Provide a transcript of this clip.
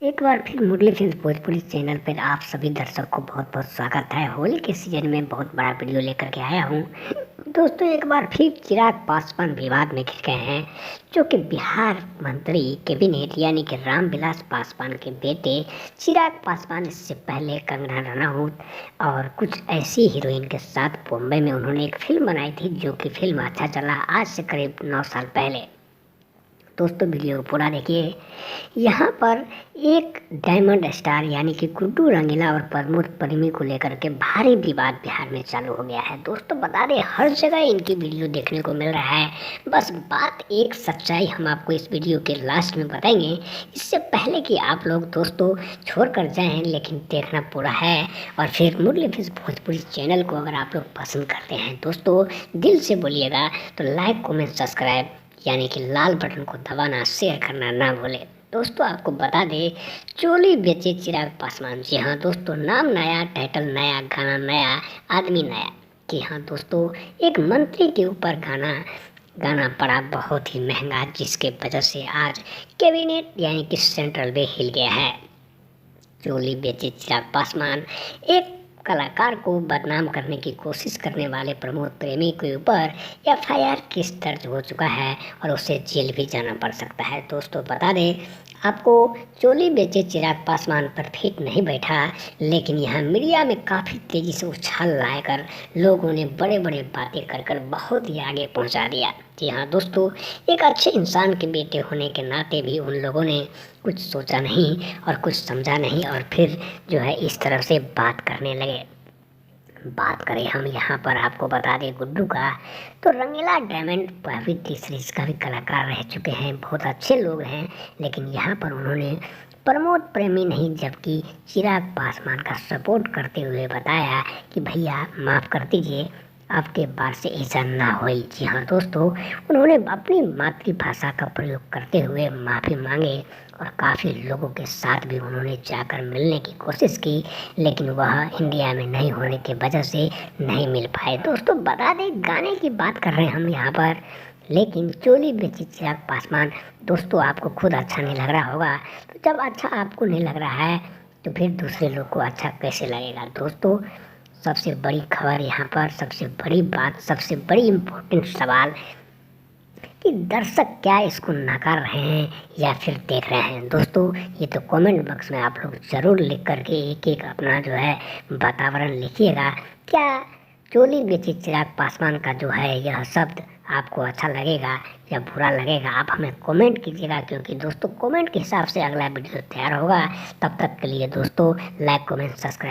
एक बार फिर मुरली film Bhojpuri channel पर आप सभी दर्शक को बहुत बहुत स्वागत है। होली के सीजन में बहुत बड़ा वीडियो लेकर के आया हूँ। दोस्तों, एक बार फिर चिराग पासवान विवाद में घिर गए हैं, जो कि बिहार मंत्री कैबिनेट यानी कि रामविलास पासवान के बेटे चिराग पासवान इससे पहले कंगना रनाउत और कुछ ऐसी हीरोइन के साथ बॉम्बे में उन्होंने एक फिल्म बनाई थी, जो कि फिल्म अच्छा चला आज से करीब 9 साल पहले। दोस्तों, वीडियो को पूरा देखिए। यहाँ पर एक डायमंड स्टार यानी कि गुड्डू रंगीला और प्रमोद प्रेमी को लेकर के भारी विवाद बिहार में चालू हो गया है। दोस्तों, बता दें हर जगह इनकी वीडियो देखने को मिल रहा है। बस बात एक सच्चाई हम आपको इस वीडियो के लास्ट में बताएंगे, इससे पहले कि आप लोग दोस्तों छोड़ कर जाएँ, लेकिन देखना पूरा है। और फिर मुरली फिल्म भोजपुरी चैनल को अगर आप लोग पसंद करते हैं दोस्तों, दिल से बोलिएगा तो लाइक कमेंट सब्सक्राइब यानी कि लाल बटन को दबाना, शेयर करना ना भूलें। दोस्तों, आपको बता दें, चोली बेचे चिराग पासवान। जी हाँ दोस्तों, नाम नया, टाइटल नया, गाना नया, आदमी नया। जी हाँ दोस्तों, एक मंत्री के ऊपर गाना पड़ा बहुत ही महंगा, जिसके वजह से आज कैबिनेट यानी कि सेंट्रल में हिल गया है। चोली बेचे चिराग पासवान एक कलाकार को बदनाम करने की कोशिश करने वाले प्रमोद प्रेमी के ऊपर एफआईआर केस दर्ज हो चुका है और उसे जेल भी जाना पड़ सकता है। दोस्तों, बता दें आपको, चोली बेचे चिराग पासवान पर फिट नहीं बैठा, लेकिन यहाँ मीडिया में काफ़ी तेज़ी से उछाल लाकर लोगों ने बड़े बड़े बातें कर बहुत ही आगे पहुँचा दिया। जी हाँ दोस्तों, एक अच्छे इंसान के बेटे होने के नाते भी उन लोगों ने कुछ सोचा नहीं और कुछ समझा नहीं, और फिर जो है इस तरह से बात करने लगे। बात करें हम यहाँ पर आपको बता दें गुड्डू का, तो रंगीला डायमंड काफ़ी सीरीज का भी कलाकार रह चुके हैं, बहुत अच्छे लोग हैं। लेकिन यहाँ पर उन्होंने प्रमोद प्रेमी नहीं जबकि चिराग पासवान का सपोर्ट करते हुए बताया कि भैया माफ़ कर दीजिए, आपके बार से ऐसा ना हो। जी हाँ दोस्तों, उन्होंने अपनी मातृभाषा का प्रयोग करते हुए माफ़ी मांगे और काफ़ी लोगों के साथ भी उन्होंने जाकर मिलने की कोशिश की, लेकिन वह इंडिया में नहीं होने की वजह से नहीं मिल पाए। दोस्तों, बता दें गाने की बात कर रहे हैं हम यहाँ पर, लेकिन चोली बेची चिराग पासवान दोस्तों आपको खुद अच्छा नहीं लग रहा होगा। तो जब अच्छा आपको नहीं लग रहा है तो फिर दूसरे लोग को अच्छा कैसे लगेगा। दोस्तों, सबसे बड़ी खबर यहाँ पर, सबसे बड़ी बात, सबसे बड़ी इम्पोर्टेंट सवाल कि दर्शक क्या इसको नकार रहे हैं या फिर देख रहे हैं। दोस्तों, ये तो कमेंट बॉक्स में आप लोग ज़रूर लिख करके एक एक अपना जो है वातावरण लिखिएगा। क्या चोली बेचे चिराग पासवान का जो है यह शब्द आपको अच्छा लगेगा या बुरा लगेगा, आप हमें कमेंट कीजिएगा, क्योंकि दोस्तों कमेंट के हिसाब से अगला वीडियो तैयार होगा। तब तक के लिए दोस्तों लाइक कमेंट सब्सक्राइब